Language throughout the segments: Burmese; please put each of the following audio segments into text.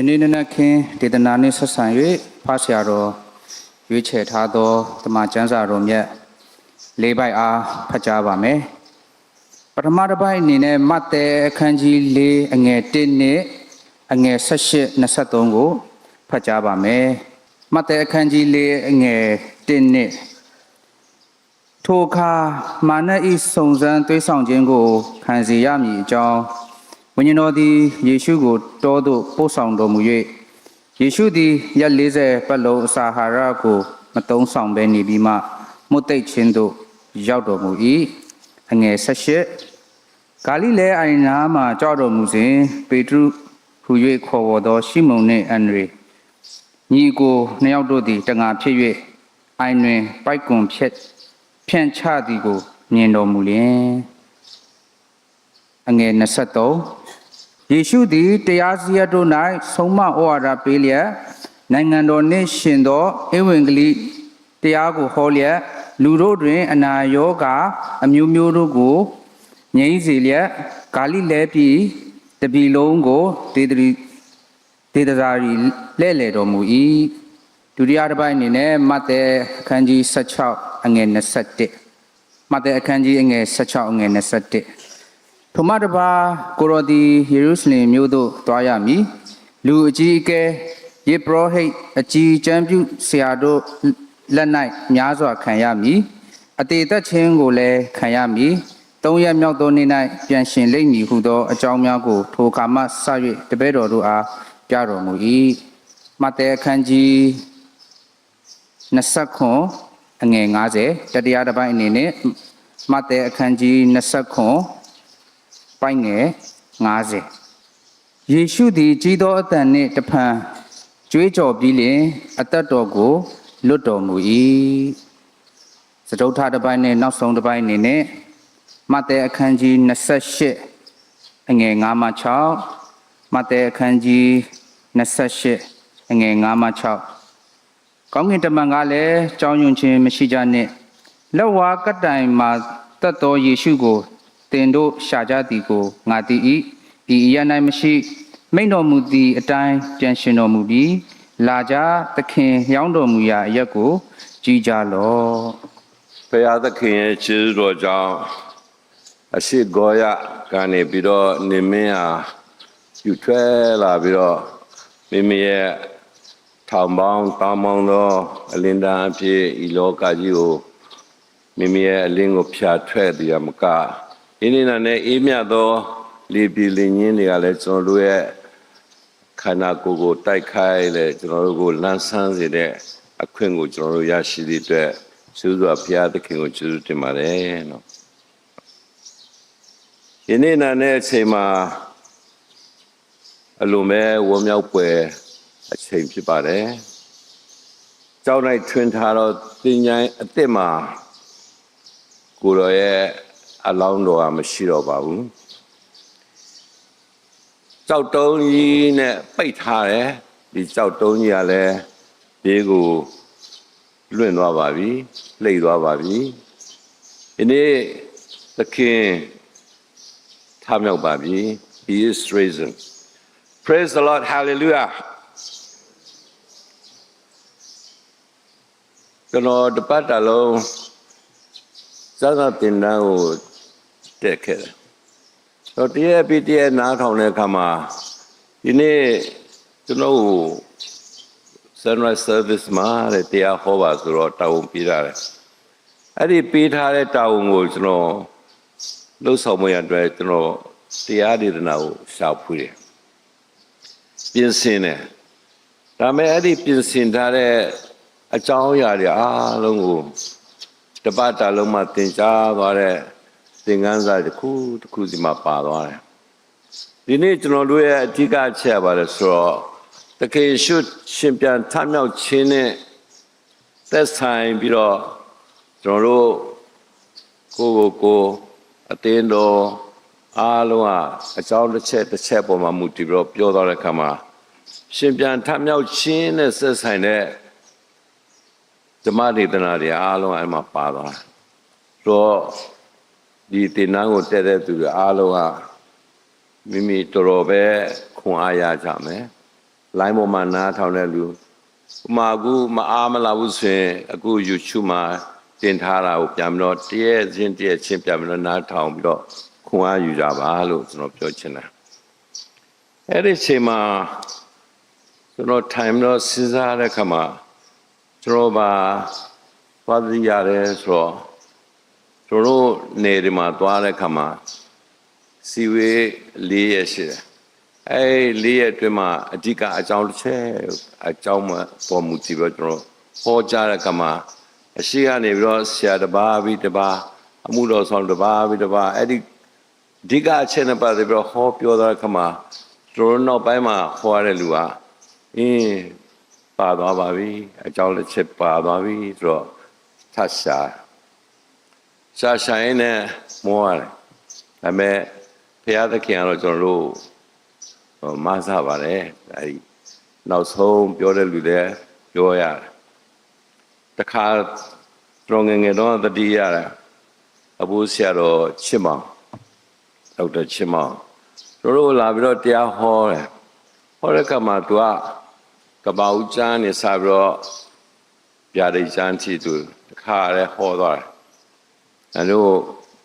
နေ့နေ့ခင်ဒေသနာနှင့်ဆက်ဆံ၍ဖားဆရာတော်ရွေးချယ်ထားသောဓမ္မကျမ်းစာတော်မြတ်၄ပိုက်အားဖတ်ကြားပါမယ်ပထမတစ်ပိုက်အနေနဲ့မဿဲအခန်းကြီး၄အငယ်1နဲ့အငယ်18 23ကိုဖတ်ကြားပါမယ်မဿဲအခန်းကြီး၄အငယ်1နဲ့ထိုအခါမာနဤစုံစမ်းသွေးဆောင်ခြင်းကိုခံစေရမည်အကြောင်းဝိညာဉ်တော်သည်ယေရှုကိုတောသို့ပို့ဆောင်တော်မူ၍ယေရှုသည်ရက်40ပတ်လုံးအစာအာဟာရကိုမသုံးဆောင်ဘဲနေပြီးမှမွတ်သိပ်ခြင်းသို့ရောက်တော်မူ၏အငယ်18ဂါလိလဲအိုင်နာမှကြောက်တော်မူစဉ်ပေတရုဟူ၍ခေါ်ဝေါ်သောရှိမုန်နှင့်အန္ဒြေညီကိုနှစ်ယောက်တို့သည်တငါဖြစ်၍အိုင်တွင်ပိုက်ကွန်ဖြန့်ချသည်ကိုမြင်တော်မူလျင်အငယ်23ယေရှုသည်တရားစရပ်တို့၌ဆုံးမဩဝါဒပေးလျက်နိုင်ငံတော်နှင့်ရှင်သောဧဝံဂေလိတရားကိုဟောလျက်လူတို့တွင်အနာရောဂါအမျိုးမျိုးတို့ကိုငြိမ်းစေလျက်ဂါလိလဲပြည်တပြည်လုံးကိုဒေသစာရီလဲ့လေတော်မူ၏ဒုတိယတစ်ပိုင်းအနေနဲ့မဿဲအခန်းကြီး16အငယ်21မဿဲအခန်းကြီးအငယ်16အငယ်21ထိုမှတပါကိုရောဒီယေရုရှလင်မြို့သို့သွားရမည်လူအကြီးအကဲယေဘရဟိတ်အကြီးကျမ်းပြုဆရာတို့လက်၌များစွာခံရမည်အတေသက်ခြင်းကိုလည်းခံရမည်3ရက်မြောက်သောနေ့၌ပြန်ရှင်လိမ့်မည်ဟုသောအကြောင်းများကိုထိုကာမစ၍တပည့်တော်တို့အားပြတော်မူ၏မဿဲအခန်းကြီး29အငယ်50တတရားတစ်ပိုင်းအနေနဲ့မဿဲအခန်းကြီး29ပိုင်းငယ်50ယေရှုသည်ကြီးသောအသံနှင့်တဖန်ကြွေးကြော်ပြီးလျှင်အသက်တော်ကိုလွတ်တော်မူ၏စတုတ္ထတစ်ပိုင်းနဲ့နောက်ဆုံးတစ်ပိုင်းအနေနဲ့မဿဲအခန်းကြီး28အငယ်5မှ6မဿဲအခန်းကြီး28အငယ်5မှ6ကောင်းကင်တမန်ကလည်းကြောင်းရွံ့ခြင်းမရှိကြနှင့်လက်ဝါးကတိုင်မှာတတ်သောယေရှုကိုသင်တို့ရှာကြသည်ကိုငါသိ၏ဤအရ၌မရှိမိန့်တော်မူသည့်အတိုင်းပြန်ရှင်တော်မူပြီးလာကြသခင်ရောင်းတော်မူရာအရက်ကိုကြည်ကြလော့ဘုရားသခင်ရဲ့ကျေးဇူးတော်ကြောင့်အရှိဂောရကနေပြီးတော့နေမင်းဟာယူထွက်လာပြီးတော့မိမိရဲ့ထောင်ပေါင်းတောင်းပေါင်းသောအလင်းတန်းအဖြစ်ဤလောကကြီးကိုမိမိရဲ့အလင်းကိုဖြာထွက်သည်မကဒီနေ့နဲ့အေးမြတ်သောလေပြင်းလင်းခြင်းတွေကလည်းကျွန်တော်တို့ရဲ့ခန္ဓာကိုယ်ကိုတိုက်ခိုက်လေကျွန်တော်တို့ကိုလန်းဆန်းစေတဲ့အခွင့်ကိုကျွန်တော်တို့ရရှိသည့်အတွက်ကျေးဇူးတော်ဘုရားသခင်ကိုကျေးဇူးတင်ပါတယ်နော်ဒီနေ့နဲ့အချိန်မှာအလိုမဲ့ဝမ်းမြောက်ပွဲအချိန်ဖြစ်ပါတယ်ကျောင်း၌ထွင်ထားတော့သင်္ချိုင်းအစ်စ်မှာကိုရောရဲ့အလောင်းတော်ကမရှိတော့ပါဘူးကြောက်တုံးကြီးနဲ့ပိတ်ထားတယ်ဒီကြောက်တုံးကြီးကလည်းဘေးကိုလွင့်သွားပါပြီလှိမ့်သွားပါပြီဒီနေ့သခင်ထမြောက်ပါပြီ He is risen Praise the Lord hallelujah ကျွန်တော်တပတ်တလုံးဇာတ်တင်တန်းကိုတက်ခဲ့တယ်တော့တရားပြီးတရားနားထောင်တဲ့အခါမှာဒီနေ့ကျွန်တော် Sunrise Service မှာတရားဟောပါဆိုတော့တာဝန်ပေးထားတယ်အဲ့ဒီပေးထားတဲ့တာဝန်ကိုကျွန်တော်လှုပ်ဆောင်မရတဲ့ကျွန်တော်တရားဒေသနာကိုရှာဖွေတယ်ပြင်ဆင်တယ်ဒါပေမဲ့အဲ့ဒီပြင်ဆင်ထားတဲ့အကြောင်းအရာတွေအားလုံးကိုတပတ်တာလုံးမှာသင်ကြားသွားတဲ့သင်ခန်းစာတစ်ခုစီမှာပါသွားတယ်ဒီနေ့ကျွန်တော်တို့ရဲ့အဓိကအချက်ပါလဲဆိုတော့တကယ်ရှုရှင်ပြန်ထမြောက်ခြင်းနဲ့သက်ဆိုင်ပြီးတော့ကျွန်တော်တို့ကိုအတင်းတော်အားလုံးကအကြောင်းတစ်ချက်ပေါ်မှာမူတည်ပြီးတော့ပြောသွားတဲ့အခါမှာရှင်ပြန်ထမြောက်ခြင်းနဲ့သက်ဆိုင်တဲ့ဓမ္မဒေသနာတွေအားလုံးအဲ့မှာပါသွားတယ်တော့ဒီတင်နန်းကိုတက်တဲ့သူတွေအားလုံးကမိမိတော်တော်ပဲခွန်အားရကြမယ် လိုင်းပေါ်မှာနားထောင်တဲ့လူဥမာအခုမအားမလာဘူးဆိုရင်အခု YouTube မှာတင်ထားတာကိုပြန်ပြီးတော့တည့်ချင်းပြန်ပြီးတော့နားထောင်ပြီးတော့ခွန်အားယူကြပါလို့ကျွန်တော်ပြောချင်တယ်အဲ့ဒီချိန်မှာကျွန်တော် time တော့စဉ်းစားတဲ့အခါမှာကျွန်တော်ပါသွားသိရတယ်ဆိုတော့ကျွန်တော်နေဒီမှာသွားတဲ့အခါမှာစီဝေး၄ရက်ရှိတယ်အဲ့၄ရက်အတွင်းမှာအဓိကအကြောင်းတစ်ချက်အကြောင်းမှာပေါ်မူတည်ပြီးတော့ကျွန်တော်ဟောကြားတဲ့အခါမှာအရှိကနေပြီးတော့ဆရာတစ်ပါးပြီးတစ်ပါးအမှုတော်ဆောင်တစ်ပါးပြီးတစ်ပါးအဲ့ဒီအဓိကအချက်နဲ့ပတ်သက်ပြီးတော့ဟောပြောတဲ့အခါမှာကျွန်တော်နောက်ပိုင်းမှာဟောရတဲ့လူကအင်းပါသွားပါပြီအကြောင်းတစ်ချက်ပါသွားပြီဆိုတော့ထပ်ရှာရင်နဲ့မောရတယ်ဒါပေမဲ့ဘုရားသခင်ကတော့ကျွန်တော်တို့မဆပါတယ်အဲဒီနောက်ဆုံးပြောတဲ့လူတွေပြောရတယ်တခါကျွန်တော်ငယ်တော့တတိရတယ်အဘိုးဆရာတော်ချစ်မောင်ဒေါက်တာချစ်မောင်တို့တို့လာပြီးတော့တရားဟောတယ်ဟောတဲ့ကမှာသူကပဦးကျမ်းနေစားပြီးတော့ဗျာဒိတ်ကျမ်းချီသူတခါရဲဟောသွားတယ်အဲတို့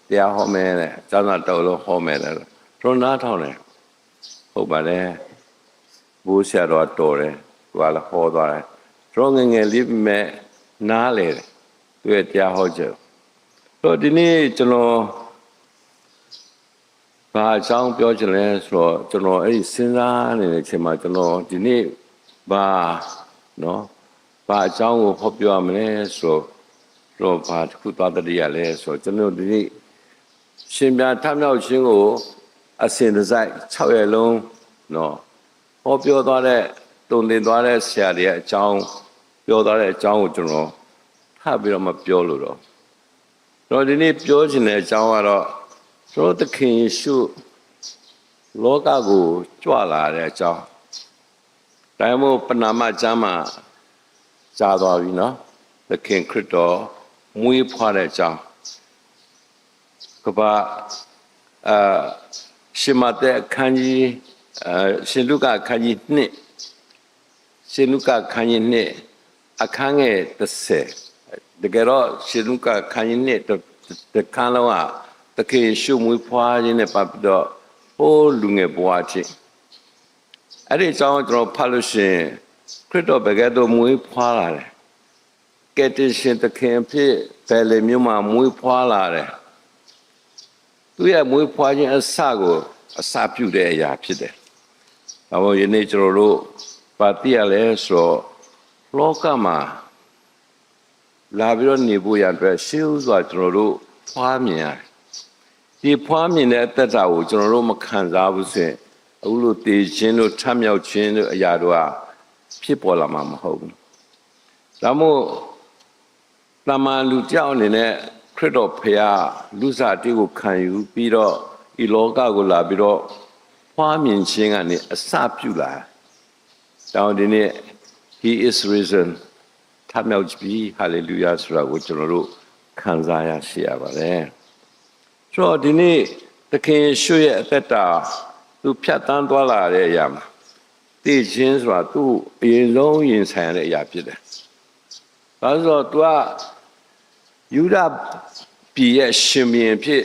တရားဟောမယ်တဲ့ကျောင်းသားတော်လို့ဟောမယ်တဲ့တို့နားထောင်တယ်ဟုတ်ပါတယ်ဘိုးဆရာတော်တော်တယ်သူကလည်းဟောသွားတယ်တို့ငယ်လေးမဲ့နားလေတယ်သူရဲ့တရားဟောချက်တို့ဒီနေ့ကျွန်တော်ဘာအကြောင်းပြောချင်လဲဆိုတော့ကျွန်တော်အဲ့ဒီစဉ်းစားနေတဲ့အချိန်မှာကျွန်တော်ဒီနေ့ဘာအကြောင်းကိုဟောပြောရမလဲဆိုတော့ဘာတစ်ခုသွားတည်းရလဲဆိုတော့ကျွန်တော်ဒီနေ့ရှင်ပြထမြောက်ခြင်းကိုအစဉ်တစိုက်6ရက်လုံးဟောပြောသွားတဲ့တုံသင်သွားတဲ့ဆရာတွေရဲ့အကြောင်းပြောသွားတဲ့အကြောင်းကိုကျွန်တော်ထပ်ပြီးတော့မပြောလို့တော့ဒီနေ့ပြောချင်တဲ့အကြောင်းကတော့ကျွန်တော်သခင်ယေရှုလောကကိုကြွလာတဲ့အကြောင်းဒါမှမဟုတ်ပဏာမကျမ်းမှာကြားသွားပြီနော်သခင်ခရစ်တော်မွေးဖွားတဲ့အကြောင်းကဘာရှင်မဿဲအခန်းကြီးရှင်လုကာအခန်းကြီး2ရှင်လုကာအခန်းကြီး2အခန်းငယ်30တကယ်တော့ရှင်လုကာအခန်းကြီး2တခါလုံးကသခင်ရှုမွေးဖွားခြင်းနဲ့ပတ်သက်တော့ဟိုးလူငယ်ဘဝချင်းအဲ့ဒီအကြောင်းကျွန်တော်ဖတ်လို့ရှိရင်ခရစ်တော်ဘယ်ကဲ့သို့မွေးဖွားလာတယ်ကယ်တင်ရှင်သခင်ဖြစ်ဘယ်လေမျိုးမှာမွေးဖွားလာတယ်သူရဲ့မွေးဖွားခြင်းအစကိုအစပြုတဲ့အရာဖြစ်တယ်။ဒါပေမဲ့ယနေ့ကျွန်တော်တို့ပါတိရလဲဆိုတော့လောကမှာလာပြီးတော့နေဖို့ရတဲ့ရှေးဥစွာကျွန်တော်တို့ဖွားမြင်ရတယ်။ဒီဖွားမြင်တဲ့အသက်တာကိုကျွန်တော်တို့မခံစားဘူးဆိုရင်အခုလိုတည်ခြင်းတို့ထမြောက်ခြင်းတို့အရာတို့ဖြစ်ပေါ်လာမှာမဟုတ်ဘူး။ဒါမို့တမန်လူကြောက်အနေနဲ့ခရစ်တော်ဖရာလူစားတေးကိုခံယူပြီးတော့ဒီလောကကိုလာပြီးတော့ဖွားမြင်ခြင်းကနေအစပြုလာတောင်းဒီနေ့ he is risen ထမြောက်ပြီ hallelujah ဆိုတာကိုကျွန်တော်တို့ခံစားရရှိရပါတယ်ဆိုတော့ဒီနေ့သခင်ယေရှုရဲ့အသက်တာသူဖြတ်တန်းသွားလာတဲ့အရာမှာတည်ခြင်းဆိုတာသူ့အရင်ဆုံးရင်ဆိုင်ရတဲ့အရာဖြစ်တယ်ဒါဆိုတော့သူကယူဒပြည်ရဲ့ရှင်ဘုရင်ဖြစ်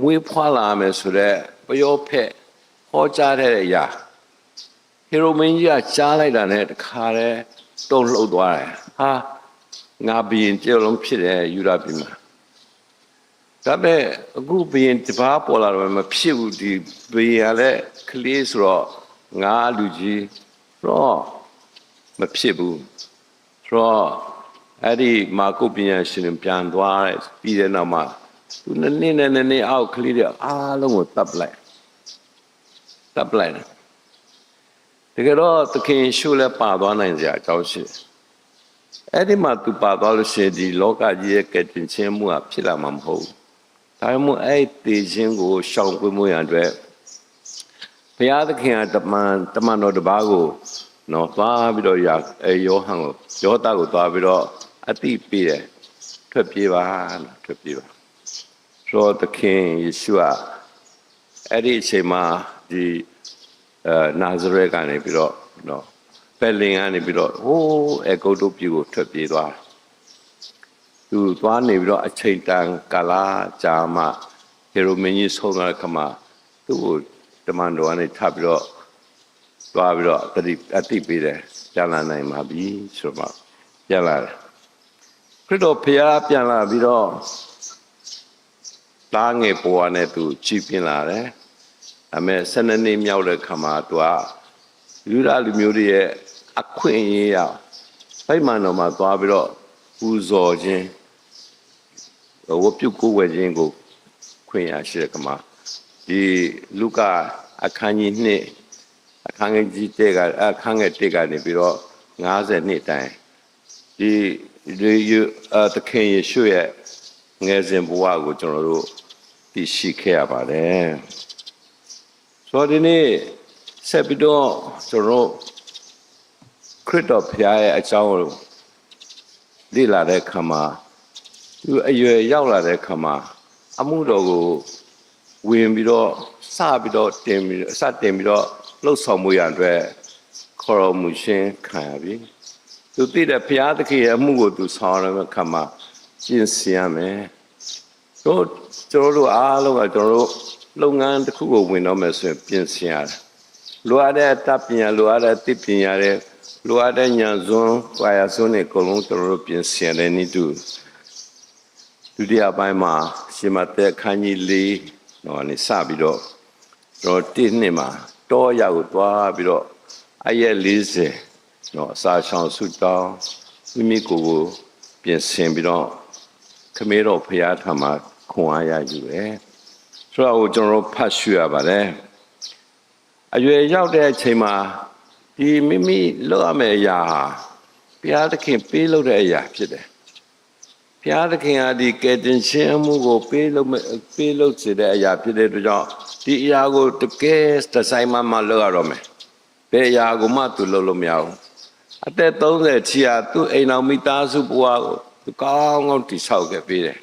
မွေးဖွားလာမယ်ဆိုတော့ပယောဖက်ဟောကြားတဲ့အရာဟေရိုမင်းကြီးကကြားလိုက်တာနဲ့တခါတည်းတုန်လှုပ်သွားတယ်ဟာငါဘုရင်ကြောက်လုံးဖြစ်တယ်ယူဒပြည်မှာဒါပေမဲ့အခုဘုရင်တပါးပေါ်လာတော့မဖြစ်ဘူးဒီဘုရင်ကလည်းကလေးဆိုတော့ငါလူကြီးတော့မဖြစ်ဘူးဆိုတော့အဲ့ဒီမာကုပညာရှင်ပြန်သွားတယ်ပြီးတဲ့နောက်မှာသူနည်းနည်းအောက်ကလေးတွေအားလုံးကိုတပ်လိုက်တယ်တကယ်တော့သခင်ရှုလည်းပါသွားနိုင်စရာအကြောင်းရှိအဲ့ဒီမှာသူပါသွားလို့ရှိရင်ဒီလောကကြီးရဲ့ကယ်တင်ခြင်းမှုဖြစ်လာမှာမဟုတ်ဘူးဒါမှမဟုတ်အဲ့ဒီခြင်းကိုရှောင်ကွင်းမှုရန်အတွက်ဘုရားသခင်ကတမန်တော်တစ်ပါးကိုသွားပြီးတော့ယောဟန်ကိုယောသကိုသွားပြီးတော့အတိပေးတယ်ထွက်ပြေးပါဆိုတော့သခင်ယေရှုအဲ့ဒီအချိန်မှာဒီနာဇရက်ကနေပြီးတော့ ပယ်လင်ကနေပြီးတော့ဟိုးအကုတ်တို့ပြည်ကိုထွက်ပြေးသွားသူသွားနေပြီးတော့အချိန်တန်ကာလကြာမှဟေရိုမင်းကြီးဆုံးတဲ့ခါမှာသူ့ကိုတမန်တော်ကနေထပ်ပြီးတော့သွားပြီးတော့အတိပေးတယ်ပြန်လာနိုင်ပါပြီဆိုတော့ပြန်လာတယ်ခရစ်တော်ဖျားပြန်လာပြီးတော့တားငယ်ပေါ်နဲ့သူကြည်ပြင်းလာတယ်အမေ12နှစ်မြောက်တဲ့ခါမှာသူကလူသားလူမျိုးတွေရဲ့အခွင့်အရေးရဖိမှန်တော်မှာသွားပြီးတော့ပူဇော်ခြင်းဝတ်ပြုကိုယ်ဝယ်ခြင်းကိုခွင့်ရရှိတဲ့ခါမှာဒီလူကာအခန်းကြီး2အခန်းကြီး1ကအခန်းငယ်1ကနေပြီးတော့50နှစ်တိုင်ဒီသခင်ယေရှုရဲ့ငယ်စဉ်ဘဝကိုကျွန်တော်တို့သိရှိခဲ့ရပါတယ်ဆိုတော့ဒီနေ့ဆက်ပြီးတော့ကျွန်တော်ခရစ်တော်ဖျားရဲ့အကြောင်းကိုလေ့လာတဲ့အခါမှာသူအရွယ်ရောက်လာတဲ့အခါမှာအမှုတော်ကိုဝင်ပြီးတော့စပြီးတော့တင်ပြီးတော့လှုပ်ဆောင်မှုရအတွက်ခေါ်တော်မူခြင်းခံရပြီသူသိတဲ့ဘုရားသခင်ရဲ့အမှုကိုသူဆောင်ရတဲ့အခါမှာကျင့်စင်ရမယ်ကျွန်တော်တို့အားလုံးကကျွန်တော်တို့လုပ်ငန်းတစ်ခုကိုဝင်တော့မယ်ဆိုရင်ပြင်ဆင်ရတယ်လိုအပ်တဲ့တပ်ပညာလိုအပ်တဲ့သိပညာတွေလိုအပ်တဲ့ဉာဏ်စွမ်း၊ဝါယာစွမ်းတွေအကုန်လုံးကျွန်တော်တို့ပြင်ဆင်တယ်နည်းတူဒုတိယပိုင်းမှာရှင်မသက်ခန်းကြီး၄တော့နေစပြီးတော့ကျွန်တော်တစ်နှစ်မှာတောရကိုသွားပြီးတော့အရက်40တော့အစာချောင်ဆုတောင်းမိမိကိုယ်ကိုပြင်ဆင်ပြီးတော့ခမေတော်ဖရာထံမှာခွန်အားရယူတယ်ဆိုတော့ကျွန်တော်ဖတ်ရှုရပါတယ်အရွယ်ရောက်တဲ့အချိန်မှာဒီမိမိလုပ်ရမယ့်အရာဟာဘုရားသခင်ပေးလုပ်တဲ့အရာဖြစ်တယ်ဘုရားသခင်ကဒီကယ်တင်ခြင်းအမှုကိုပေးလုပ်စေတဲ့အရာဖြစ်တဲ့အတွက်ကြောင့်ဒီအရာကိုတကယ်ဒီဇိုင်းမှလုပ်ရတော့မယ်ဘယ်အရာကိုမှသူလုပ်လို့မရဘူးအသက်30ချီဟာသူ့အိမ်တော်မိသားစုဘဝကိုသူကောင်းကောင်းတည်ဆောက်ခဲ့ပေးတယ်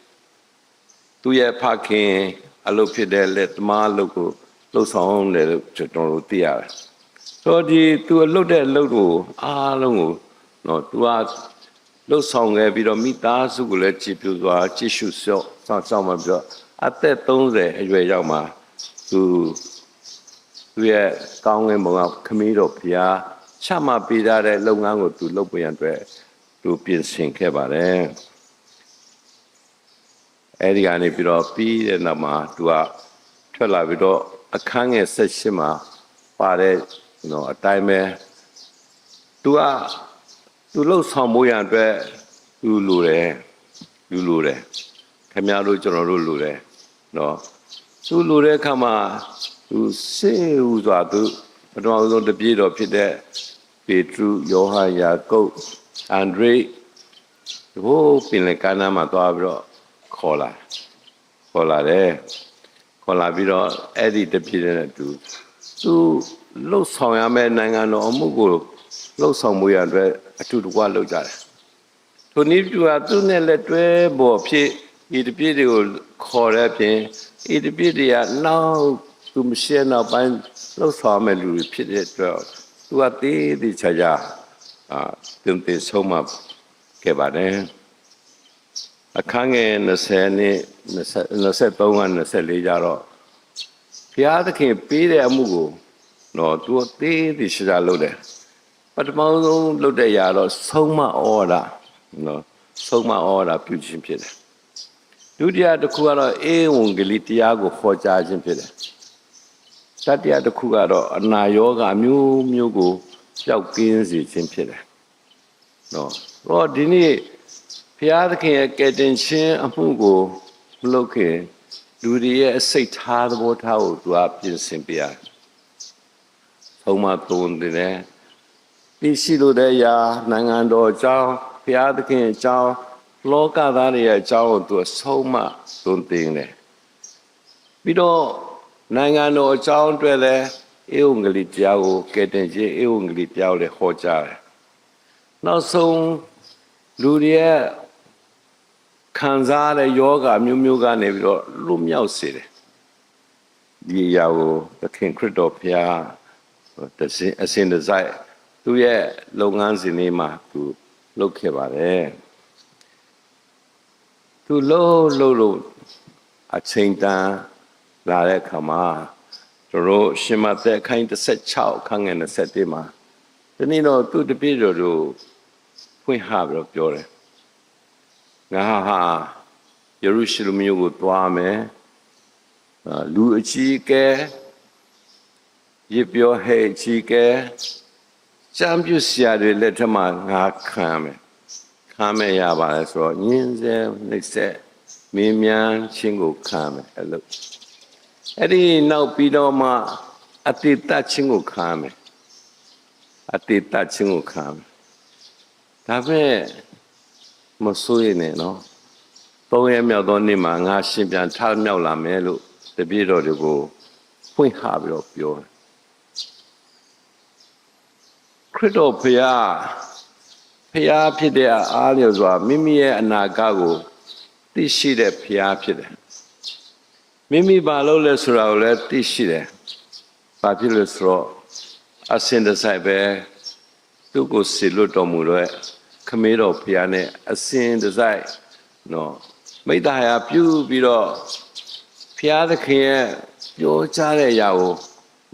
သူရဲ့ဖခင်အလုပ်ဖြစ်တဲ့လက်သမားအလုပ်ကိုလှုပ်ဆောင်တယ်လို့ကျွန်တော်တို့သိရတယ်ဆိုတော့ဒီသူအလုပ်တဲ့အလုပ်ကိုအားလုံးကိုတော့သူကလှုပ်ဆောင်ခဲ့ပြီးတော့မိသားစုကိုလည်းကြည်ပြူစွာကြည့်ရှုဆောင်မှပြီးတော့အသက်30အရွယ်ရောက်မှာသူရဲ့ကောင်းကင်ဘုံကခမည်းတော်ဘုရားချမှတ်ပေးထားတဲ့လုပ်ငန်းကိုသူလုပ်ပေးရန်အတွက်သူပြင်ဆင်ခဲ့ပါတယ်အဲဒီကနေပြီးတော့ပြီးတဲ့နောက်မှာသူကထွက်လာပြီးတော့အခန်းငယ်18မှာပါတဲ့နော်အတိုင်းပဲသူလှုပ်ဆောင်မှုရန်အတွက်လူလိုတယ်ခင်ဗျားတို့ကျွန်တော်တို့လိုတယ်နော်သူလိုတဲ့အခါမှာသူစေဥစွာသူပထမဆုံးတပြည့်တော်ဖြစ်တဲ့ပေတရုယောဟန်ယာကုပ်အန်ဒရိဟိုပင်လယ်ကမ်းနားမှာသွားပြီးတော့ခေါ်လာတယ်ခေါ်လာပြီးတော့အဲ့ဒီတပြည့်နဲ့သူလှုပ်ဆောင်ရမယ့်နိုင်ငံတော်အမှုကိုလှုပ်ဆောင်မှုရအတွက်အထူးတကွလှုပ်ကြတယ်ထိုနည်းတူဟာသူနဲ့လက်တွဲပေါ်ဖြစ်ဤတပြည့်တွေကိုခေါ်တဲ့ပြင်ဤတပြည့်တွေကနောက်သူမရှိနောက်ပိုင်းလှုပ်ဆောင်မဲ့လူတွေဖြစ်တဲ့အတွက်သူကတေးချာတင်ဆုံးမခဲ့ပါတယ်အခန်းငယ်20နဲ့23က24ကြတော့ဘုရားသခင်ပေးတဲ့အမှုကိုတော့သူတေးရှာလုပ်တယ်ပထမဆုံးလုပ်တဲ့အရာတော့ဆုံးမဩဝါဒနော်ဆုံးမဩဝါဒပြုခြင်းဖြစ်တယ်ဒုတိယတစ်ခုကတော့ဧဝံဂေလိတရားကိုဟောကြားခြင်းဖြစ်တယ်တတိယတစ်ခုကတော့အနာရောဂါမျိုးကိုပျောက်ကင်းစေခြင်းဖြစ်တယ်နော်တော့ဒီနေ့ဘုရားသခင်ရဲ့ကယ်တင်ခြင်းအမှုကိုမလုပ်ခင်လူတွေရဲ့အစိတ်ထားသဘောထားကိုသူကပြင်ဆင်ပြရတယ်ဆုံးမသွန်တယ်သိရှိလို့တဲ့အရာနိုင်ငံတော်အကြောင်းဘုရားသခင်အကြောင်းလောကသားတွေရဲ့အကြောင်းကိုသူဆုံးမသွန်သင်တယ်ပြီးတော့နိုင်ငံတော်အကြောင်းအတွက်လည်းဧဝံဂေလိတရားကိုကယ်တင်ခြင်းဧဝံဂေလိတရားကိုလည်းဟောကြားတယ်နောက်ဆုံးလူတွေရဲ့ခံစားတဲ့ယောဂမျိုးကနေပြီးတော့လွတ်မြောက်စေတယ်ဒီအရာကိုသခင်ခရစ်တော်ဘုရားအစဉ်တစိုက် သူရဲ့လုပ်ငန်းစဉ်လေးမှာသူလုပ်ခဲ့ပါတယ်သူလို့အချိန်တန်လာတဲ့ခါမှာတို့ရှင်မသက်ခိုင်း16ခန်းငယ်27မှာဒီနေ့တော့သူတပြည့်တော်တို့ဖွင့်ဟပြီးတော့ပြောတယ်ငါဟာယေရုရှလင်မြို့ကိုသွားမယ်လူအကြီးကဲရပြောဟဲ့အကြီးကဲစံပြဆရာတွေလက်ထက်မှာငါခံမယ်ရပါတယ်ဆိုတော့ညင်းစဲနှိမ့်ဆက်မင်းများချင်းကိုခံမယ်အဲ့လိုအဲ့ဒီနောက်ပြီးတော့မှအတိတ်ချင်းကိုခံမယ်အတိတ်ချင်းကိုခံမယ်ဒါပဲမစိုးရိမ်နဲ့နော်3ရက်မြောက်သောနေ့မှာငါရှင်ပြန်ထမြောက်လာမယ်လို့တပည့်တော်တွေကိုဖွင့်ဟပြီးတော့ပြောတယ်ခရစ်တော်ဖျားဖြစ်တဲ့အားလျော်စွာမိမိရဲ့အနာဂတ်ကိုသိရှိတဲ့ဖျားဖြစ်တယ်မိမိဘာလို့လဲဆိုတာကိုလည်းသိရှိတယ်ဘာဖြစ်လို့ဆိုတော့အစင်တဆိုင်ပဲသူ့ကိုစီလွတ်တော်မူတော့ခမေးတော်ဖျားနဲ့အစင်တဆိုင်နော်မိတ္တဟာပြုပြီးတော့ဖျားသခင်ရဲ့ပြောကြားတဲ့အရာကို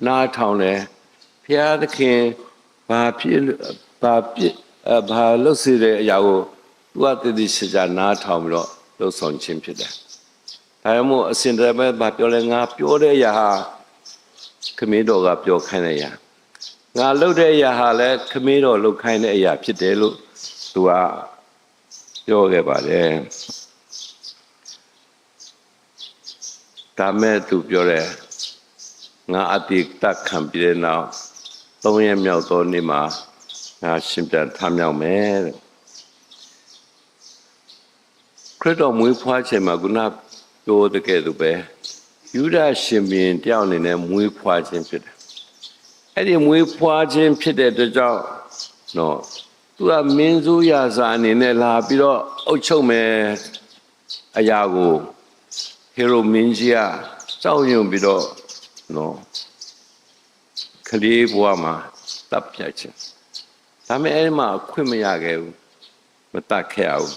နားထောင်တယ်ဖျားသခင်ဘာလုပ်စေတဲ့အရာကိုသူကတည်ရှိကြနားထောင်ပြီးတော့လှုပ်ဆောင်ခြင်းဖြစ်တယ်ဒါကြောင့်မို့အစင်တည်းပဲဘာပြောလဲငါပြောတဲ့အရာဟာခမင်းတော်ကပြောခိုင်းတဲ့အရာငါလုပ်တဲ့အရာဟာလည်းခမင်းတော်လုပ်ခိုင်းတဲ့အရာဖြစ်တယ်လို့သူကပြောခဲ့ပါတယ်ဒါမဲ့သူပြောတယ်ငါအတိတ်ခံပြီးတဲ့နောက်3ရက်မြောက်သောနေ့မှာငါရှင်ပြန်ထမြောက်မယ်တဲ့ခရစ်တော်မွေးဖွားခြင်းမှာခုနပြောတဲ့ကဲ့သို့ပဲယူဒရှင်ဘုရင်တယောက်အနေနဲ့မွေးဖွားခြင်းဖြစ်တယ်အဲ့ဒီမွေးဖွားခြင်းဖြစ်တဲ့အတွက်ကြောင့်နော်သူကမင်းစိုးရာဇာအနေနဲ့လာပြီးတော့အုပ်ချုပ်မယ်အရာကိုဟေရိုမင်းကြီးကကြောက်ရွံ့ပြီးတော့နော်ခလေးဘဝမှာတပ်ဖြတ်ခြင်းဒါမဲ့အဲ့မှာခွင့်မရခဲ့ဘူးမတတ်ခဲ့အောင်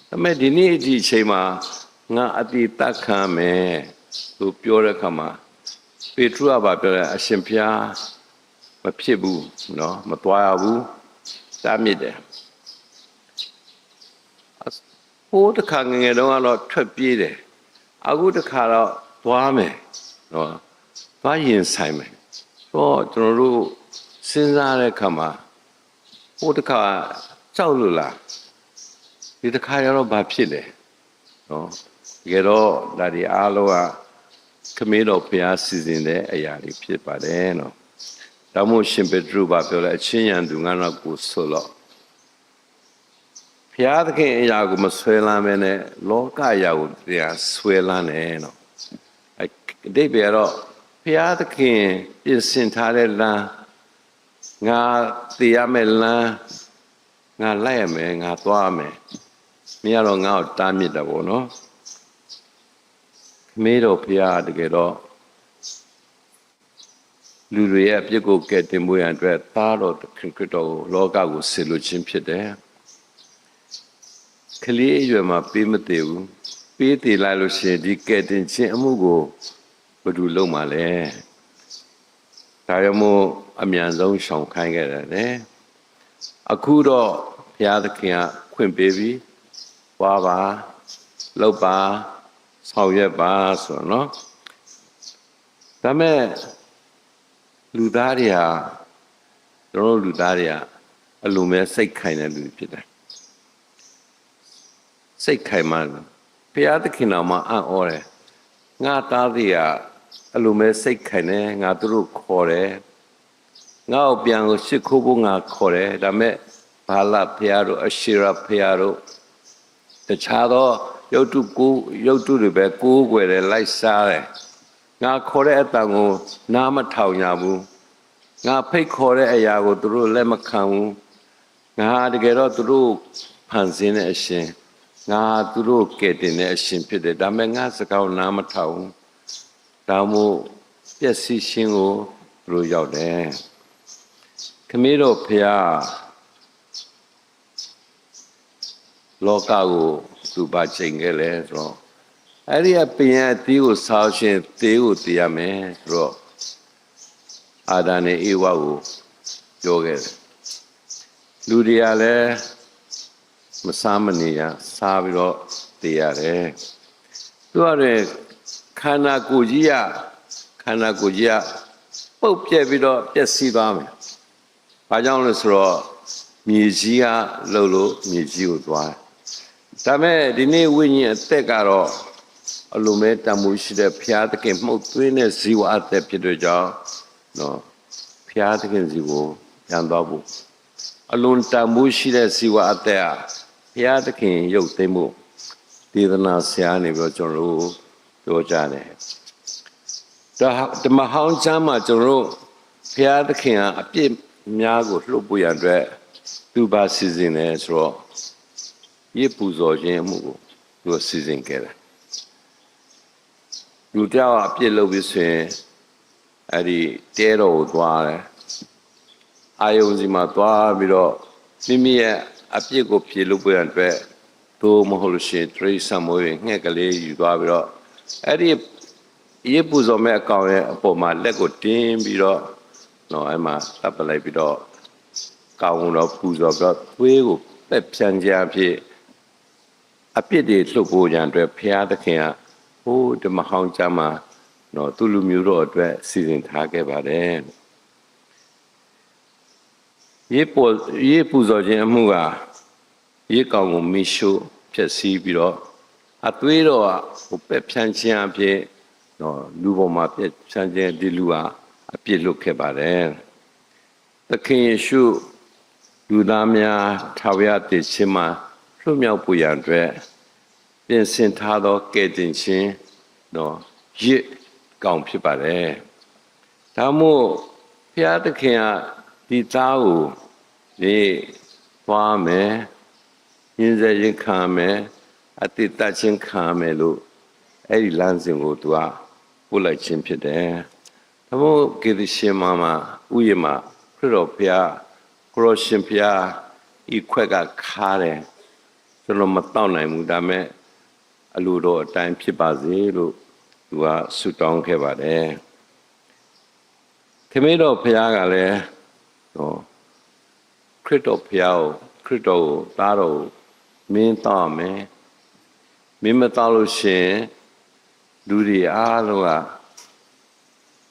ဒါမဲ့ဒီနေ့ဒီအချိန်မှာငါအတိတတ်ခံမယ်သူပြောတဲ့အခါမှာပေထရုကပြောတယ်အရှင်ဘုရားမဖြစ်ဘူးနော်မသွားရဘူးတားမြစ်တယ်ဟိုတခါငယ်တုန်းကတော့ထွက်ပြေးတယ်အခုတခါတော့သွားမယ်နော်သွားရင်ဆိုင်မယ်တော့ကျွန်တော်တို့စဉ်းစားတဲ့အခါမှာဟိုတခါကြောက်လို့လားဒီတခါရတော့ဘာဖြစ်လဲနော်တကယ်တော့ဒါဒီအားလုံးကခမင်းတော်ဘုရားစီစဉ်တဲ့အရာတွေဖြစ်ပါတယ်နော်ဒါမို့ရှင်ပေတရုကပြောလဲအချင်းရန်သူငါတော့ကိုဆိုတော့ဘုရားသခင်အရာကိုမဆွဲလမ်းမဲနဲ့လောကအရာကိုတရားဆွဲလမ်းတယ်နော်အတိတ်ပဲတော့ဘုရားသခင်ပြင်ဆင်ထားတဲ့လမ်းငါသိရမယ့်လမ်းငါလိုက်ရမယ်ငါသွားရမယ်မင်းကတော့ငါ့ကိုတားမြစ်တာပေါ့နော်ခမေးတော်ဘုရားတကယ်တော့လူတွေရဲ့အပြစ်ကိုကယ်တင်ဖို့ရန်အတွက်သားတော်သခင်ခရစ်တော်ကိုလောကကိုဆေလွတ်ခြင်းဖြစ်တယ်ကလေးအရွယ်မှာပေးမသေးဘူးပေးတည်လိုက်လို့ရှိရင်ဒီကယ်တင်ခြင်းအမှုကိုဘယ်သူလုပ်မှာလဲဒါရမို့အမြန်ဆုံးရှောင်ခိုင်းခဲ့တယ်အခုတော့ဘုရားသခင်ကခွင့်ပေးပြီးွားပါလုပ်ပါဆောင်ရွက်ပါဆိုတော့နော်ဒါမဲ့လူသားတွေဟာကျွန်တော်လူသားတွေကအလိုမဲ့စိတ်ခိုင်တဲ့လူဖြစ်တယ်စိတ်ခိုင်မှဘုရားသခင်တော်မှာအံ့ဩတယ်ငါသားတွေကအလိုမဲ့စိတ်ခိုင်တယ်ငါတို့ခေါ်တယ်ငါ့ကိုပြန်ကိုရှ िख ိုးဖို့ငါခေါ်တယ်ဒါမဲ့ဘာလဘုရားတို့အရှိရဘုရားတို့တခြားသောရုပ်တုတွေပဲကိုးကွယ်တယ်လိုက်စားတယ်ငါခေါ်တဲ့အတန်ကိုနားမထောင်ကြဘူးငါဖိတ်ခေါ်တဲ့အရာကိုသူတို့လက်မခံဘူးငါတကယ်တော့သူတို့ဖန်ဆင်းတဲ့အရှင်ငါသူတို့ကဲ့တင်တဲ့အရှင်ဖြစ်တယ်ဒါပေမဲ့ငါစကားနားမထောင်ဒါမို့ပျက်စီးခြင်းကိုသူတို့ရောက်တယ် ခမည်းတော်ဖျားလောကကိုသူပါချိန်ခဲ့လဲဆိုတော့အဲ့ဒီအပင်ရဲ့အသီးကိုစားရှင်သေးကိုသိရမယ်ဆိုတော့အာဒါနဲ့ဧဝကိုပြောခဲ့တယ်လူတွေကလည်းမစားမနေရစားပြီးတော့သိရတယ်သူကလည်းခန္ဓာကိုယ်ကြီးကပုတ်ပြက်ပြီးတော့ပျက်စီးသွားမယ်ဘာကြောင့်လဲဆိုတော့မြေကြီးကလှုပ်လို့မြေကြီးကိုသွားတယ်ဒါမဲ့ဒီနေ့ဝိညာဉ်အသက်ကတော့အလိုမဲ့တန်ဖိုးရှိတဲ့ဘုရားသခင်မှုတ်သွင်းတဲ့ဇီဝအသက်ဖြစ်တဲ့ကြောင့်နော်ဘုရားသခင်စီကိုပြန်သွားဖို့အလွန်တန်ဖိုးရှိတဲ့ဇီဝအသက်ကဘုရားသခင်ရုပ်သိမ်းဖို့ဒေသနာဆရာနေပြီးတော့ကျွန်တော်တို့ပြောကြတယ်ဒါဓမ္မဟောင်းကျမ်းမှာကျွန်တော်တို့ဘုရားသခင်ကအပြစ်များကိုလှုပ်ပွေရန်အတွက်သူပါစီစဉ်တယ်ဆိုတော့ရေပူဇော်ခြင်းအမှုကိုသူစီစဉ်ခဲ့တယ်လူတယောက်အပြစ်လုပ်ပြီးဆိုရင်အဲ့ဒီတဲတော်ကိုသွားတယ်အာယုံစီမှာသွားပြီးတော့မိမိရဲ့အပြစ်ကိုဖြေလို့ပွေရန်အတွက်သို့မဟုတ်လို့ရှိရင်တရိษံမွေးငှက်ကလေးယူသွားပြီးတော့အဲ့ဒီရေပူဇော်မဲ့အကောင်ရဲ့အပေါ်မှာလက်ကိုတင်းပြီးတော့နော်အဲ့မှာတပ်ပလိုက်ပြီးတော့ကောင်းတော့ပူဇော်ပြီးတော့သွေးကိုပက်ဖြန်းကြဖြစ်အပြစ်တွေလှုပ်ဖို့ကြံအတွက်ဘုရားသခင်ကဟိုးဓမ္မဟောင်းကျမ်းမှာနော်သူလူမျိုးတော်အတွက်စီစဉ်ထားခဲ့ပါတယ်ရေပူဇော်ခြင်းအမှုကရေကောင်ကိုမိရှုဖျက်ဆီးပြီးတော့အသွေးတော်ဟိုပက်ဖြန်းခြင်းအဖြစ်နော်လူပေါ်မှာပြည့်ချမ်းခြင်းဒီလူဟာအပြစ်လွတ်ခဲ့ပါတယ်သခင်ယေရှုလူသားများထာဝရတည်ခြင်းမှာလွတ်မြောက်ပွေရန်အတွက်ပြင်ဆင်ထားသောကယ်တင်ခြင်းနော်ရစ်ကောင်ဖြစ်ပါတယ်ဒါမို့ဘုရားသခင်ကဒီသားကိုဒီသွားမယ်ညင်စေခြင်းခံမယ်အတိတ်တခြင်းခံမယ်လို့အဲ့ဒီလမ်းစဉ်ကိုသူကပို့လိုက်ခြင်းဖြစ်တယ်။ဒါမို့ကေသရှင်မာမှာဥယျာဉ်မှာခရစ်တော်ဘုရားကိုရရှင်ဘုရားဤခွက်ကခါတယ်ကျွန်တော်မတောက်နိုင်ဘူးဒါမဲ့အလိုတော်အတိုင်းဖြစ်ပါစေလို့သူကဆုတောင်းခဲ့ပါတယ်။ခမေတော်ဘုရားကလည်းဟောခရစ်တော်ဘုရားကိုခရစ်တော်ကိုသားတော်ကိုမင်းတောင်းမယ်မင်းမတောင်းလို့ရှိရင်လူတွေအားလုံးက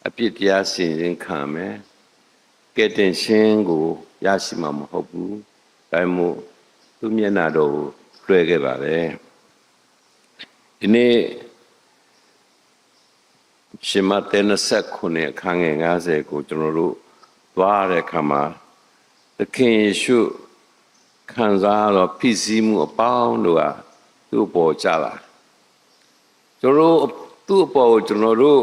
အပြစ်တရားဆင်ခြင်းခံမယ်ကဲ့တင်ခြင်းကိုရရှိမှာမဟုတ်ဘူးဒါမို့သူမျက်နှာတော်ကိုလွှဲခဲ့ပါတယ်ဒီနေ့ရှင်မဿဲ29အခန်းငယ်50ကိုကျွန်တော်တို့သွားတဲ့အခါမှာသခင်ယေရှုခံစားတော့ဖြစ်စည်းမှုအပေါင်းတို့ဟာသူ့ပေါ်ကြလာကျွန်တော်တို့သူ့အပေါ်ကိုကျွန်တော်တို့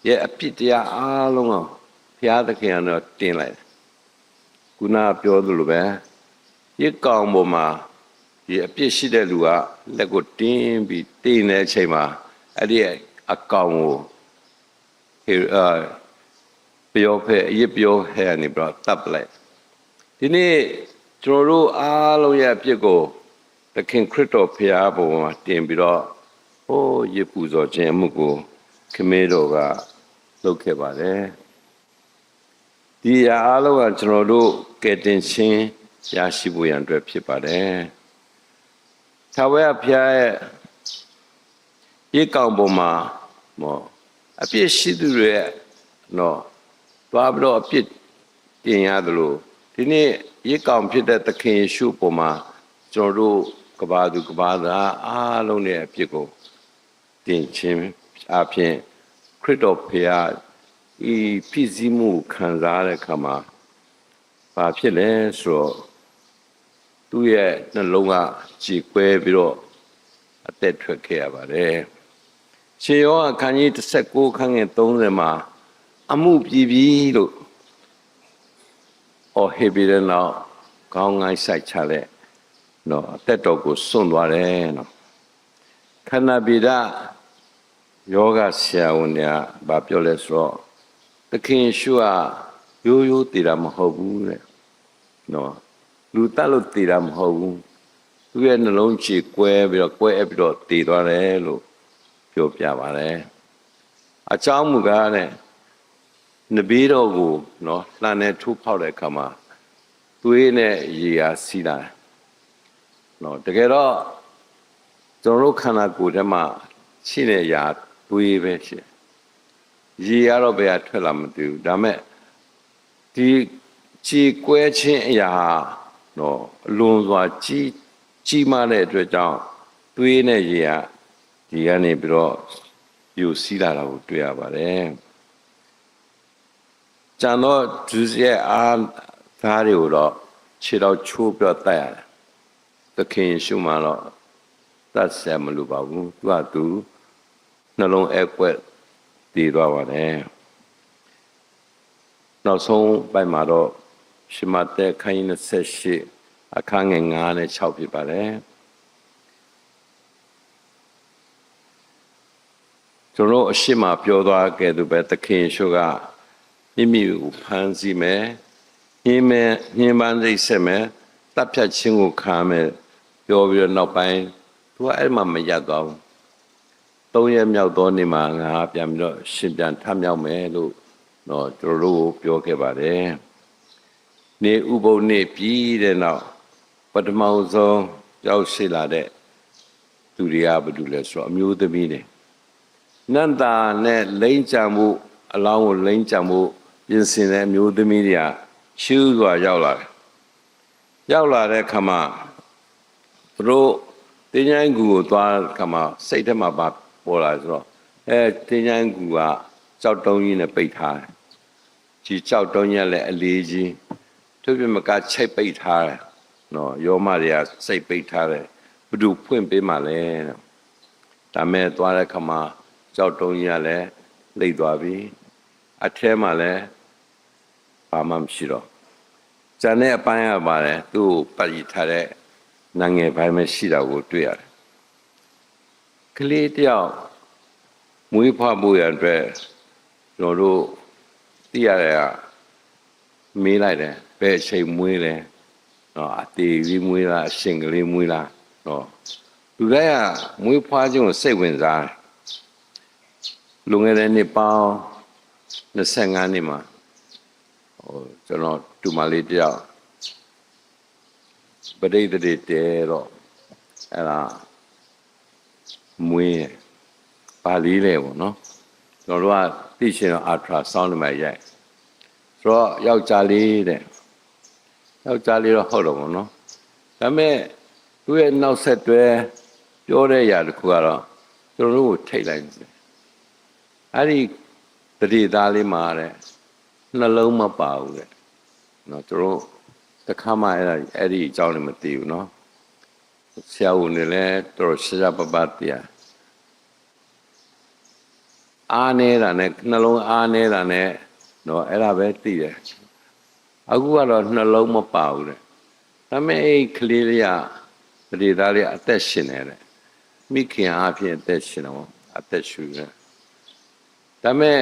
ရဲ့အပြစ်တရားအားလုံးကိုဘုရားသခင်ကတော့တင်လိုက်ခုနပြောသလိုပဲဒီကောင်ပေါ်မှာဒီအပြစ်ရှိတဲ့လူကလက်ကိုတင်းပြီးတင်းနေတဲ့အချိန်မှာအဲ့ဒီအကောင်ကိုပြောဖဲ့ရပြောဟဲ့နေပြီးတော့တပ်လိုက်ဒီနေ့ကျွန်တော်တို့အားလုံးရဲ့အပြစ်ကိုသခင်ခရစ်တော်ဘုရားပေါ်မှာတင်ပြီးတော့ဟိုးရေပူဇော်ခြင်းအမှုကိုခမေတော်ကလုပ်ခဲ့ပါတယ်ဒီအားလုံးကကျွန်တော်တို့ကယ်တင်ခြင်းရရှိဖို့ရန်အတွက်ဖြစ်ပါတယ်ထာဝရဘုရားရဲ့ရေကောင်ပေါ်မှာမောအပြစ်ရှိသူတွေရဲ့နော်သွားပြီးတော့အပြစ်တင်ရတယ်လို့ဒီနေ့ရေကောင်ဖြစ်တဲ့သခင်ယေရှုပေါ်မှာကျွန်တော်တို့ကဘာသူကဘာသားအားလုံးရဲ့အပြစ်ကိုတင်ခြင်းအပြင်ခရစ်တော်ဘုရားဤဖြစ်စည်းမှုခံစားတဲ့အခါမှာဘာဖြစ်လဲဆိုတော့သူ့ရဲ့နှလုံးကကြေကွဲပြီးတော့အသက်ထွက်ခဲ့ရပါတယ်ရှင်ယောဟန်အခန်းကြီး19ခန်းငယ်30မှာအမှုပြည်ပြီလို့ဟောဟေပြီးတဲ့နောက်ခေါင်းငိုင်းဆိုင်ချတဲ့နော်အသက်တော်ကိုစွန့်သွားတယ်နော်ခန္ဓာဗေဒယောဂဆရာဝန်တွေကဗာပြောလဲဆိုတော့သခင်ယေရှုကရိုးရိုးတည်တာမဟုတ်ဘူးတဲ့ နော်လူတတ်လို့တည်တာမဟုတ်ဘူးသူရဲ့နှလုံးချေကွဲပြီးတော့ကွဲပြီးတော့တည်သွားတယ်လို့ပြောပြပါတယ်အကြောင်းမူကားတဲ့နဘေးတော်ကိုနော်လှန်နဲ့ထိုးဖောက်တဲ့အခါမှာသွေးနဲ့ရေအားစီးလာတယ်နော်တကယ်တော့ကျွန်တော်တို့ခန္ဓာကိုယ်ထဲမှာရှိတဲ့ຢာသွေးပဲရှိရေကတော့ဘယ်ကထွက်လာမသိဘူးဒါမဲ့ဒီကြည်ကွဲခြင်းအရာနော်အလွန်စွာကြီးမားတဲ့အတွက်ကြောင့်သွေးနဲ့ရေကဒီကနေပြီးတော့ယူစီးလာတာကိုတွေ့ရပါတယ်ကျန်တော့ဒုစရိုက်အားသားတွေကိုတော့ခြေတော့ချိုးပြတ်တက်ရတယ်သခင်ရှုမှတော့သတ်ဆက်မလို့ပါဘူးသူကသူနှလုံးအကွက်တည်သွားပါတယ်နောက်ဆုံးပိုင်းမှာတော့ရှမသက်ခန်းကြီး28အခန်းငယ်9နဲ့6ဖြစ်ပါတယ်ကျွန်တော်အရှိမပြောသွားခဲ့သူပဲသခင်ရှုကမိမိကိုဖမ်းဆီးမယ်ညှင်းပန်းစိတ်ဆက်မယ်တပ်ဖြတ်ခြင်းကိုခံမယ်ပြောပြီးတော့နောက်ပိုင်းသူကအဲ့မှာမရပ်သွားဘူး3ရက်မြောက်သောနေ့မှာငါပြန်ပြီးတော့ရှင်ပြန်ထမြောက်မယ်လို့တော့ကျွန်တော်တို့ပြောခဲ့ပါတယ်နေဥပုံနေ့ပြီးတဲ့နောက်ပထမဆုံးရောက်ရှိလာတဲ့သူတွေကဘာလို့လဲဆိုတော့အမျိုးသမီးတွေနန္တာနဲ့လိမ့်ကြံမှုအလောင်းကိုလိမ့်ကြံမှုပြင်ဆင်တဲ့အမျိုးသမီးတွေကရှူးစွာရောက်လာတယ်ရောက်လာတဲ့ခါမှာသူတို့တင်းချိုင်းကူကိုသွားခါမှာစိတ်ထဲမှာပေါ်လာဆိုတော့တင်းချိုင်းကူကကြောက်တုံးကြီးနဲ့ပိတ်ထားတယ်ဒီကြောက်တုံးကြီးလည်းအလေးကြီးသူပြမကချိတ်ပိတ်ထားတယ်နော်ယောမတွေကစိတ်ပိတ်ထားတယ်ဘယ်သူဖွင့်ပေးမှလဲဒါမဲ့သွားတဲ့ခါမှာကြောက်တုံးကြီးကလည်းလိမ့်သွားပြီအထဲမှာလည်းဘာမှမရှိတော့ကျန်တဲ့အပိုင်းကပါတယ်သူ့ကိုပတ်ရထားတဲ့နငယ်ပိုင်းပဲရှိတာကိုတွေ့ရတယ်ကလေးတယောက်မွေးဖွားဖို့ရတဲ့ကျွန်တော်တို့သိရတယ်ကမေးလိုက်တယ်ဘယ်အချိန်မွေးလဲနော်အသေးကြီးမွေးလားအရှင်ကလေးမွေးလားနော်လူတိုင်းကမွေးဖွားခြင်းကိုစိတ်ဝင်စားတယ်လွန်ခဲ့တဲ့နှစ်ပေါင်း25နှစ်မှာကျွန်တော်တူမလေးတယောက်ပရိသေတေတဲတော့အဲ့ဒါမွေးပါဠိလေပေါ့နော်ကျွန်တော်တို့ကသိချင်တော့ ultra sound မှာရိုက်ဆိုတော့ယောက်ျားလေးတဲ့ယောက်ျားလေးတော့ဟုတ်တော့ပေါ့နော်ဒါပေမဲ့သူ့ရဲ့နောက်ဆက်တွဲပြောတဲ့ຢာတစ်ခုကတော့ကျွန်တော်တို့ကိုထိတ်လိုက်တယ်အဲ့ဒီတတိသားလေးမှာတဲ့နှလုံးမပါဘူးတဲ့နော်သူတို့တခါမှအဲ့ဒီအကြောင်းလည်းမသိဘူးနော်ဆရာဝန်တွေလည်းတော်တော်ရှားပပတရားအားနေတာနဲ့နှလုံးအားနေတာနဲ့နော်အဲ့ဒါပဲသိတယ်အခုကတော့နှလုံးမပါဘူးတဲ့ဒါပေမဲ့အဲ့ကလေးလေးကတတိသားလေးအသက်ရှင်နေတဲ့မိခင်အားဖြင့်အသက်ရှင်တော့အသက်ရှူတယ်ဒါပေမဲ့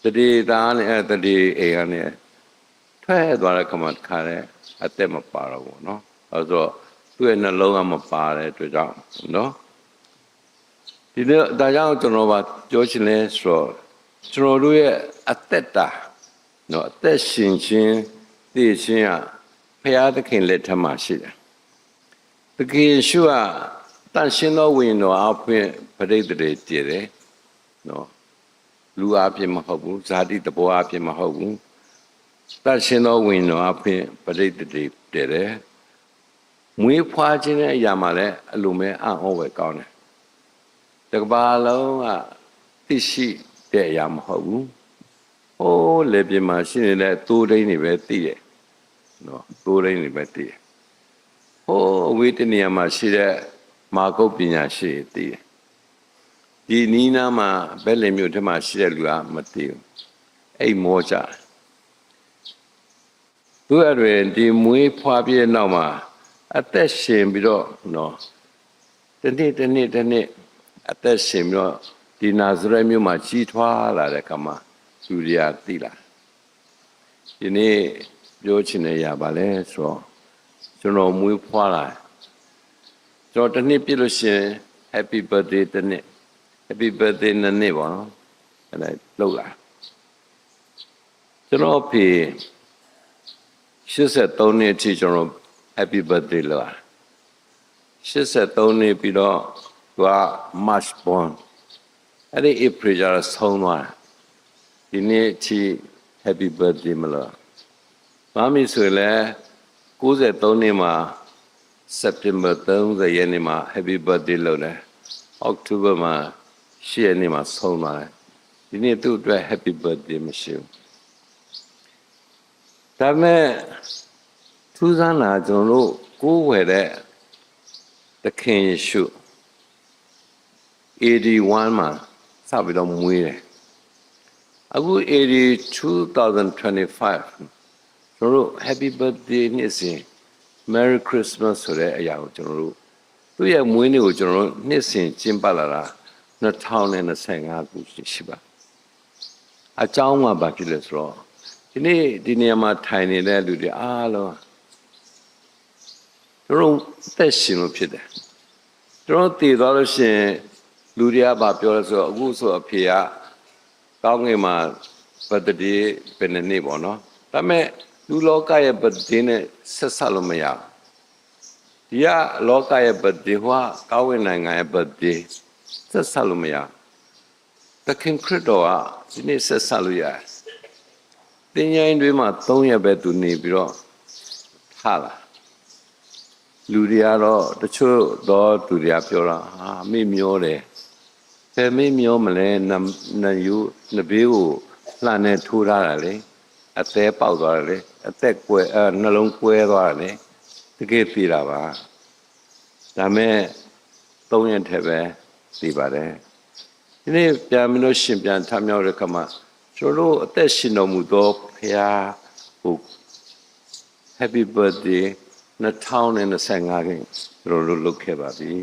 တတိသားနဲ့တတိအိမ်ကနေထွက်သွားတဲ့ခါမှခါတဲ့အသက်မပါတော့ဘူးနော်အဲဆိုတော့သူ့ရဲ့နှလုံးကမပါတဲ့အတွက်ကြောင့်နော်ဒီနေ့ဒါကြောင့်ကျွန်တော်ကပြောချင်လဲဆိုတော့ကျွန်တော်တို့ရဲ့အသက်တာနော်အသက်ရှင်ခြင်းသိခြင်းကဘုရားသခင်လက်ထက်မှာရှိတယ်သခင်ရှုကတန်ရှင်သောဝိညာဉ်တော်အပြင်ပရိသေတွေတည်တယ်နော်လူအပြင်မဟုတ်ဘူးဇာတိတဘောအပြင်မဟုတ်ဘူးတန်ရှင်သောဝိညာဉ်တော်အပြင်ပရိသေတွေတည်တယ်မွေးဖွားခြင်းရဲ့အရာမှာလည်းအလိုမဲ့အံ့ဩပဲကောင်းတယ်တကဘာလုံးကသိရှိတဲ့အရာမဟုတ်ဘူးဟိုးလေပြမှာရှိနေတဲ့သိုးဒိန်းတွေပဲသိတယ်နော်သိုးဒိန်းတွေပဲသိတယ်ဟိုးဝိတ္တနီယမှာရှိတဲ့မာကုတ်ပညာရှိသိတယ်ဒီနီးနားမှာဘယ်လေမျိုးထဲမှာရှိတဲ့လူကမသိဘူးအိမ်မောကြသူ့အတွင်ဒီမွေးဖွားပြည့်နောက်မှာအသက်ရှင်ပြီးတော့နော်တနေ့အသက်ရှင်ပြီးတော့ဒီနာဇရက်မြို့မှာကြီးထွားလာတဲ့အခါမှာသူတွေကသိလာဒီနေ့ ပြောချင်နေရပါလဲဆိုတော့ကျွန်တော်မွေးဖွားလာကျွန်တော်တစ်နှစ်ပြည့်လို့ရှိရင် Happy birthday တစ်နှစ် Happy birthday နှစ်ပေါ့နော်အဲ့ဒါလောက်လာကျွန်တော်ဖေ83နှစ်အထိကျွန်တော် Happy birthday လောက်83နှစ်ပြီးတော့သူက March born အဲ့ဒီ April ကျတော့ဆုံးသွားဒီနေ့အထိ Happy birthday မလားမမီဆိုလည်း93နှစ်မှာ September 30ရက်နေ့မှာ Happy birthday လုပ်တယ် October မှာ10ရက်နေ့မှာဆုံးသွားတယ်ဒီနေ့သူ့အတွက် Happy birthday မရှိဘူးဒါပေမဲ့ထူးဆန်းတာကျွန်တော်တို့ကိုးဝယ်တဲ့သခင်ယေရှု81မှာစပြီးတော့မွေးတယ်အခု2025ကျွန်တော်တို့ Happy birthday နေ့စဉ် Merry Christmas ဆိုတဲ့အရာကိုကျွန်တော်တို့သူ့ရဲ့မွေးနေ့ကိုကျွန်တော်တို့နေ့စဉ်ကျင်းပလာတာ2025ခုရှိပါအကြောင်းမှာဘာဖြစ်လဲဆိုတော့ဒီနေ့ဒီနေရာမှာထိုင်နေတဲ့လူတွေအားလုံးကျွန်တော်သက်ရှင်လို့ဖြစ်တယ်ကျွန်တော်တည်သွားလို့ရှိရင်လူတွေကဘာပြောလဲဆိုတော့အခုဆိုအဖေကကောင်းငင်မှာဘတ်တေးပဲနေပေါ့နော်ဒါပေမဲ့လူလောကရဲ့ဘတ်တေးနဲ့ဆက်ဆက်လို့မရဘူးဒီကလောကရဲ့ဘတ်တေးဟောကောင်းဝင်နိုင်ငံရဲ့ဘတ်တေးဆက်ဆက်လို့မရသခင်ခရစ်တော်ကဒီနေ့ဆက်ဆက်လို့ရတယ်တင်ញိုင်းတွေမှာ3ရက်ပဲသူနေပြီးတော့ထားလာလူတွေကတော့တချို့တော့သူတွေကပြောတာဟာမေ့မျောတယ်ဘယ်မေ့မျောမလဲနယူနဘေးကိုလှန်နဲ့ထိုးထားတာလေအသေးပေါက်သွားတယ်လေအသက်ကွယ်နှလုံးကွဲသွားတယ်လေတကယ်ပြည်တာပါဒါမဲ့3ရက်ထဲပဲသိပါတယ်ဒီနေ့ပြန်ပြီးလို့ရှင်ပြန်ထမြောက်တဲ့ခါမှာကျွန်တော်တို့အသက်ရှင်တော်မူသောဘုရားကို Happy birthday 2025ခင်ကျွန်တော်တို့လုပ်ခဲ့ပါပြီ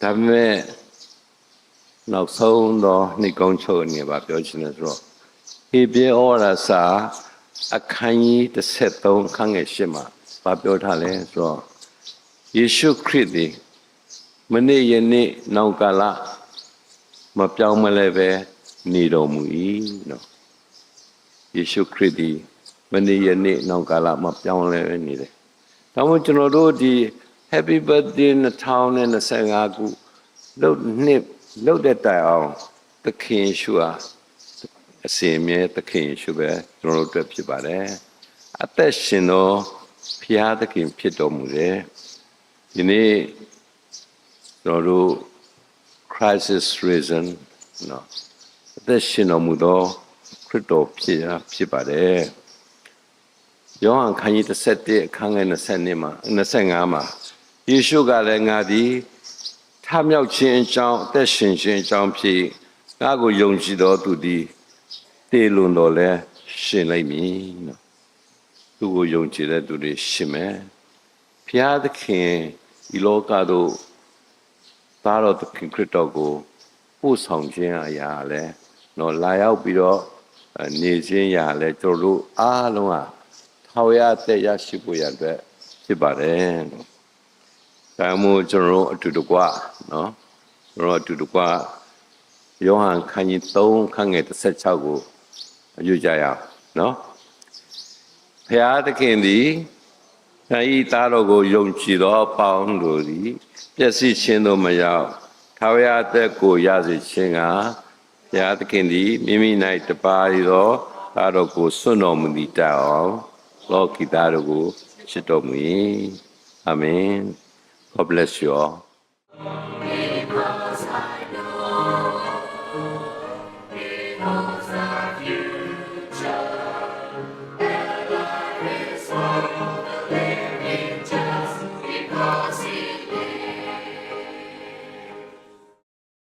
ဒါပေမဲ့နောက်ဆုံးတော့နှိတ်ကုန်းချုပ်နေပါပြောချင်တယ်ဆိုတော့ဟေဘရဲဩဝါဒစာအခန်းကြီး33ခန်းငယ်8မှာဘာပြောထားလဲဆိုတော့ယေရှုခရစ်သည်မနေ့ယနေ့နောက်ကာလမပြောင်းမလဲပဲနေတော်မူ၏နော်ယေရှုခရစ်သည်မနေ့ယနေ့နောက်ကာလမပြောင်းလဲပဲနေတယ်ဒါမှမဟုတ်ကျွန်တော်တို့ဒီ Happy birthday 2025ခုလုပ်တဲ့တိုင်အောင်သခင်ယေရှုဟာအစဉ်အမြဲသခင်ယေရှုပဲကျွန်တော်တို့အတွက်ဖြစ်ပါတယ်အသက်ရှင်သောဖျားသခင်ဖြစ်တော်မူတယ်ဒီနေ့ကျွန်တော်တို့ Christ is risen နော်အသက်ရှင်တော်မူသောခရစ်တော်ဖြစ်ပါတယ်ယောဟန်ခန်းကြီး17အခန်းငယ်20မှာ25မှာယေရှုကလည်းငါသည်ထမြောက်ခြင်းအကြောင်းအသက်ရှင်ခြင်းအကြောင်းဖြစ်ငါကိုယုံကြည်တော်သူသည်တည်လွန်တော်လဲရှင်လိုက်မည်နော်သူကိုယုံကြည်တဲ့သူတွေရှင်မယ်ဘုရားသခင်ဒီလောကသို့သားတော်သခင်ခရစ်တော်ကိုပို့ဆောင်ခြင်းအရာလဲနော်လာရောက်ပြီးတော့နေခြင်းအရာလဲကျွန်တော်တို့အားလုံးဟာထာဝရအသက်ရရှိဖို့ရတဲ့ဖြစ်ပါတယ်ဒါမှမဟုတ်ကျွန်တော်အတူတကွနော်ကျွန်တော်အတူတကွယောဟန်ခန်းကြီး3ခန်းငယ်16ကိုယူကြရအောင်နော်ဘုရားသခင်သည်သာဤသားတော်ကိုယုံကြည်သောအပေါင်းတို့သည်ပျက်စီးခြင်းသို့မရောက်ထာဝရအသက်ကိုရစေခြင်းကဘုရားသခင်သည်မိမိ၌တပါးသောသားတော်ကိုစွန့်တော်မူသည့်တိုင်အောင်လောကီသားတို့ကိုချစ်တော်မူ၏အာမင်God bless you all